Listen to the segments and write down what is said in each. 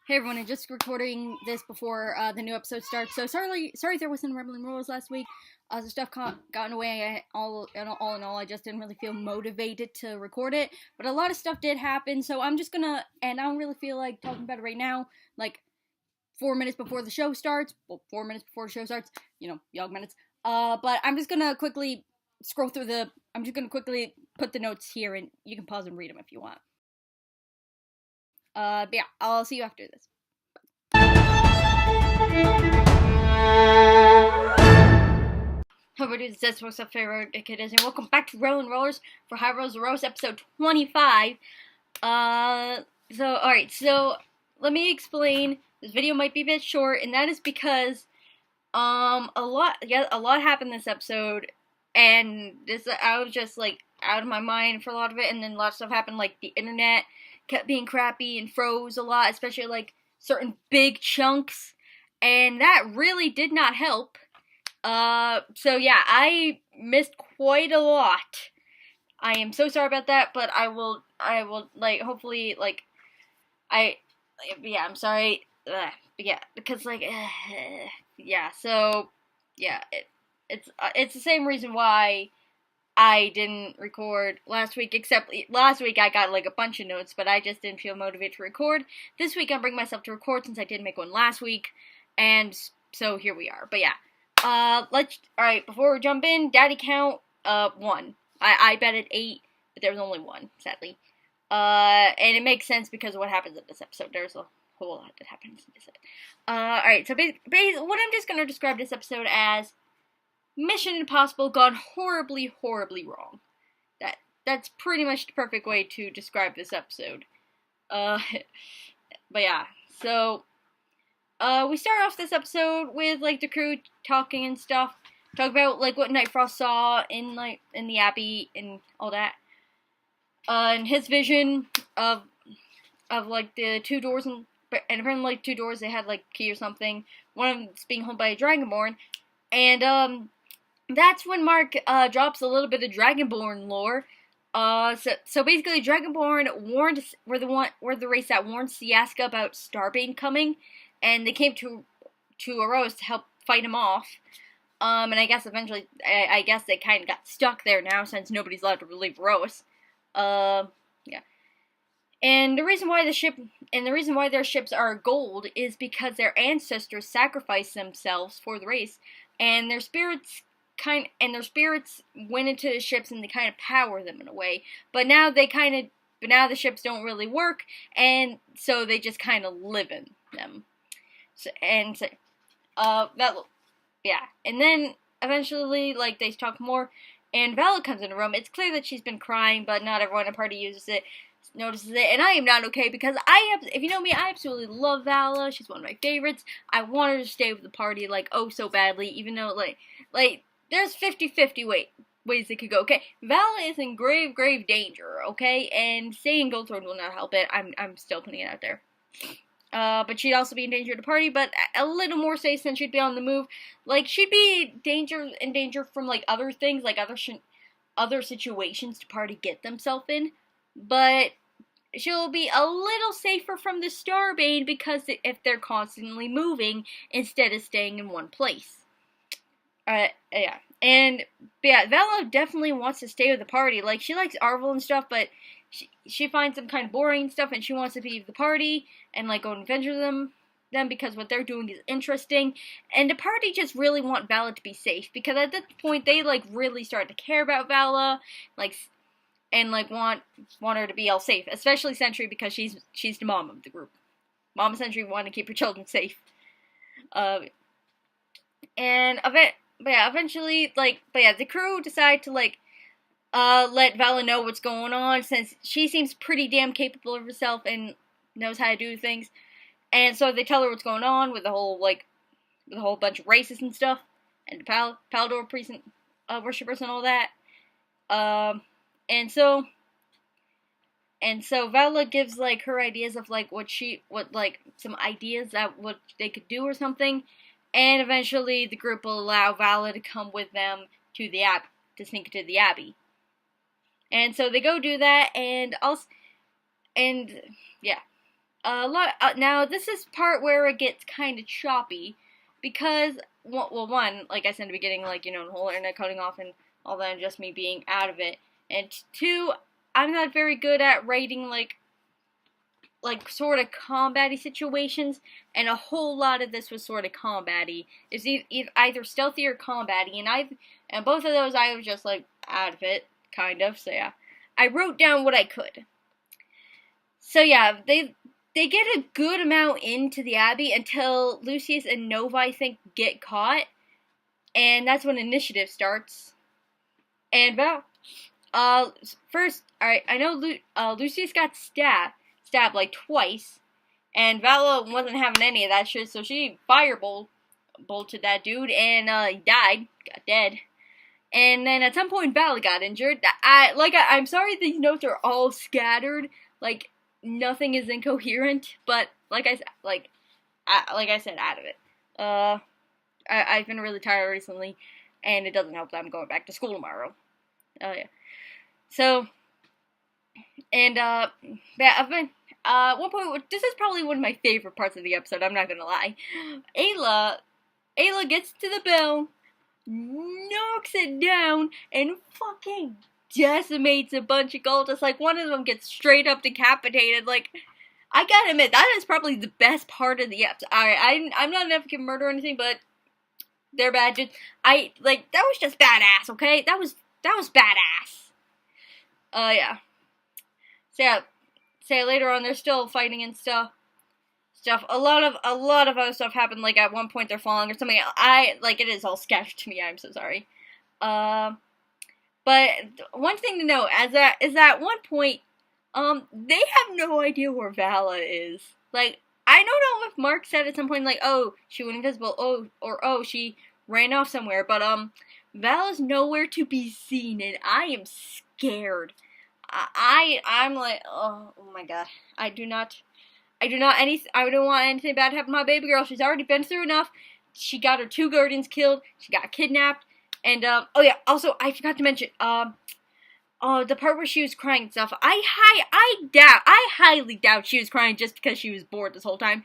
Hey everyone, I'm just recording this before the new episode starts. So sorry there wasn't Rebelling Rules last week. The stuff got in the way. All in all, I just didn't really feel motivated to record it. But a lot of stuff did happen, so I'm just gonna, and I don't really feel like talking about it right now. Like 4 minutes before the show starts. Well, 4 minutes before the show starts. Young minutes. But I'm just gonna quickly scroll through the. I'm just gonna quickly put the notes here, and you can pause and read them if you want. But yeah, I'll see you after this. Hello, dudes. This is what's up, favorite kid is, and welcome back to Rolling Rollers for High Rolls Rose episode 25. Alright, so let me explain. This video might be a bit short, and that is because a lot happened this episode, and I was just like out of my mind for a lot of it, and then a lot of stuff happened, like the internet kept being crappy and froze a lot, especially like certain big chunks, and that really did not help. So yeah, I missed quite a lot. I am so sorry about that, but I will, like, hopefully, like, I'm sorry, yeah, because, like, yeah, so, yeah, it's the same reason why I didn't record last week, except last week I got, like, a bunch of notes, but I just didn't feel motivated to record. This week I'm bringing myself to record since I didn't make one last week, and so here we are, but yeah. Alright, before we jump in, daddy count, 1. I betted 8, but there was only 1, sadly. And it makes sense because of what happens in this episode. There's a whole lot that happens in this episode. Alright, so what I'm just gonna describe this episode as Mission Impossible gone horribly, horribly wrong. That's pretty much the perfect way to describe this episode. But yeah, so we start off this episode with, like, the crew talking and stuff. Talk about, like, what Night Frost saw in the Abbey and all that. And his vision of like, the 2 doors, and apparently, like, 2 doors, they had, like, key or something. One of them's being held by a Dragonborn. And, that's when Mark, drops a little bit of Dragonborn lore. So basically, Dragonborn were the race that warned Siaska about Starbane coming. And they came to Aerois to help fight him off. And I guess eventually, I guess they kind of got stuck there now since nobody's allowed to leave Aerois. Yeah. And the reason why their ships are gold is because their ancestors sacrificed themselves for the race, and their spirits went into the ships and they kind of power them in a way. But now the ships don't really work, and so they just kind of live in them. And then eventually, like, they talk more, and Vala comes in the room. It's clear that she's been crying, but not everyone in the party notices it, and I am not okay, because if you know me, I absolutely love Vala. She's one of my favorites. I want her to stay with the party, like, oh so badly, even though, like, there's 50-50 ways it could go, okay? Vala is in grave, grave danger, okay? And staying Goldthorn will not help it. I'm still putting it out there. But she'd also be in danger of the party, but a little more safe since she'd be on the move. Like, she'd be in danger from, like, other things, like other situations the party get themselves in. But she'll be a little safer from the Starbane because if they're constantly moving instead of staying in one place. Yeah. And, yeah, Vala definitely wants to stay with the party. Like, she likes Arvel and stuff, but she finds them kind of boring and stuff, and she wants to be with the party and, like, go and adventure them because what they're doing is interesting. And the party just really want Vala to be safe, because at this point they, like, really start to care about Vala, like, and, like, want her to be all safe, especially Sentry, because she's the mom of the group. Mom Sentry want to keep her children safe. Eventually, the crew decide to, like, let Vala know what's going on, since she seems pretty damn capable of herself and knows how to do things. And so they tell her what's going on with the whole bunch of races and stuff, and the Palador priest worshippers and all that. And so Vala gives, like, her ideas of, like, some ideas that what they could do or something. And eventually the group will allow Vala to come with them to sneak into the Abbey. And so they go do that, and yeah. now this is part where it gets kind of choppy, because well, one, like I said in the beginning, like, the whole internet cutting off and all that, and just me being out of it, and two, I'm not very good at writing like sort of combat-y situations, and a whole lot of this was sort of combat-y. It's either stealthy or combat-y, and both of those I was just like out of it, kind of. So yeah, I wrote down what I could. So yeah, they get a good amount into the Abbey until Lucius and Nova, I think, get caught, and that's when initiative starts. And first, alright, I know Lucius got stabbed like twice, and Vala wasn't having any of that shit, so she bolted that dude, and he died, got dead. And then at some point Vala got injured. I'm sorry these notes are all scattered, like nothing is incoherent, but like I said, out of it. I've been really tired recently, and it doesn't help that I'm going back to school tomorrow. Oh yeah. So, and I've been one point. This is probably one of my favorite parts of the episode. I'm not gonna lie. Ayla gets to the bell, knocks it down, and fucking decimates a bunch of cultists. Like, one of them gets straight up decapitated. Like, I gotta admit, that is probably the best part of the episode. I'm not an advocate of murder or anything, but they're bad. That was just badass, okay? That was badass. Yeah. So yeah, later on, they're still fighting and stuff. A lot of other stuff happened. Like, at one point, they're falling or something. It is all sketched to me. I'm so sorry. But one thing to note is that one point, they have no idea where Vala is. Like, I don't know if Mark said at some point, like, oh, she went invisible, or she ran off somewhere, but, Vala's nowhere to be seen, and I am scared. I'm like, oh my god, I don't want anything bad to happen to my baby girl. She's already been through enough. She got her 2 guardians killed, she got kidnapped, and, oh yeah, also, I forgot to mention, the part where she was crying and stuff, I highly doubt she was crying just because she was bored this whole time.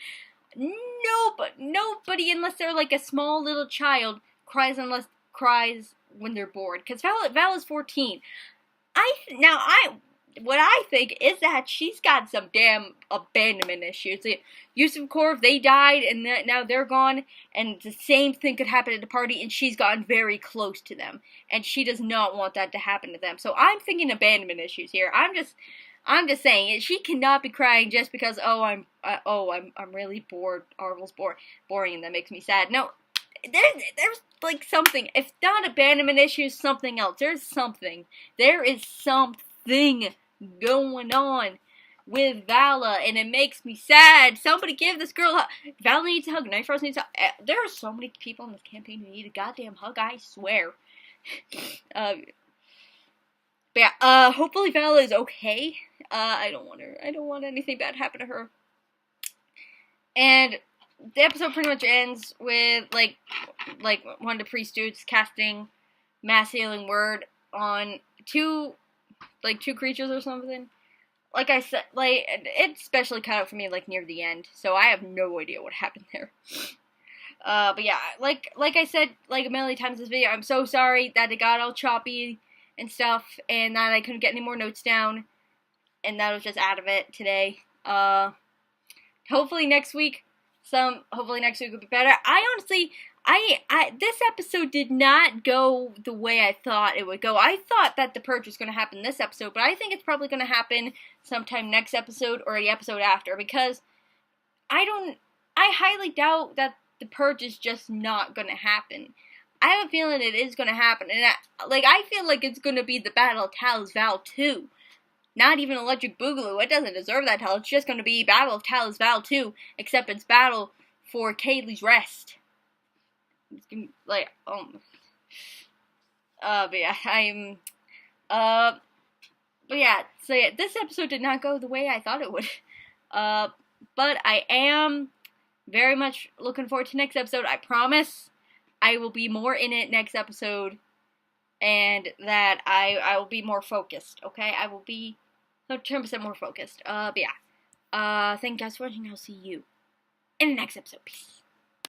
Nobody, unless they're like a small little child, cries when they're bored. Because Vala's 14. What I think is that she's got some damn abandonment issues. Yusuf Korv, they died, and now they're gone, and the same thing could happen at the party, and she's gotten very close to them, and she does not want that to happen to them. So I'm thinking abandonment issues here. I'm just saying, she cannot be crying just because, I'm really bored. Arvel's boring, and that makes me sad. No, there's like something. If not abandonment issues, something else. There is something going on with Vala, and it makes me sad. Somebody give this girl a hug. Vala needs a hug. Night Frost needs a hug. There are so many people in this campaign who need a goddamn hug, I swear. But yeah, hopefully Vala is okay. I don't want anything bad to happen to her. And the episode pretty much ends with, like one of the priest dudes casting mass healing word on two creatures or something. Like I said, it's especially cut out for me, near the end, so I have no idea what happened there. But yeah, like I said, a million times in this video, I'm so sorry that it got all choppy and stuff, and that I couldn't get any more notes down, and that I was just out of it today. Hopefully next week will be better. This episode did not go the way I thought it would go. I thought that the purge was going to happen this episode, but I think it's probably going to happen sometime next episode or the episode after, because I highly doubt that the purge is just not going to happen. I have a feeling it is going to happen, and I feel like it's going to be the Battle of Talis Val 2. Not even Electric Boogaloo. It doesn't deserve that title. It's just going to be Battle of Talis Val 2, except it's Battle for Kaylee's Rest. It's gonna be, but yeah, so yeah, this episode did not go the way I thought it would. But I am very much looking forward to next episode. I promise I will be more in it next episode, and that I will be more focused, okay? I will be 10% more focused. But yeah. Thank you guys for watching. I'll see you in the next episode. Peace.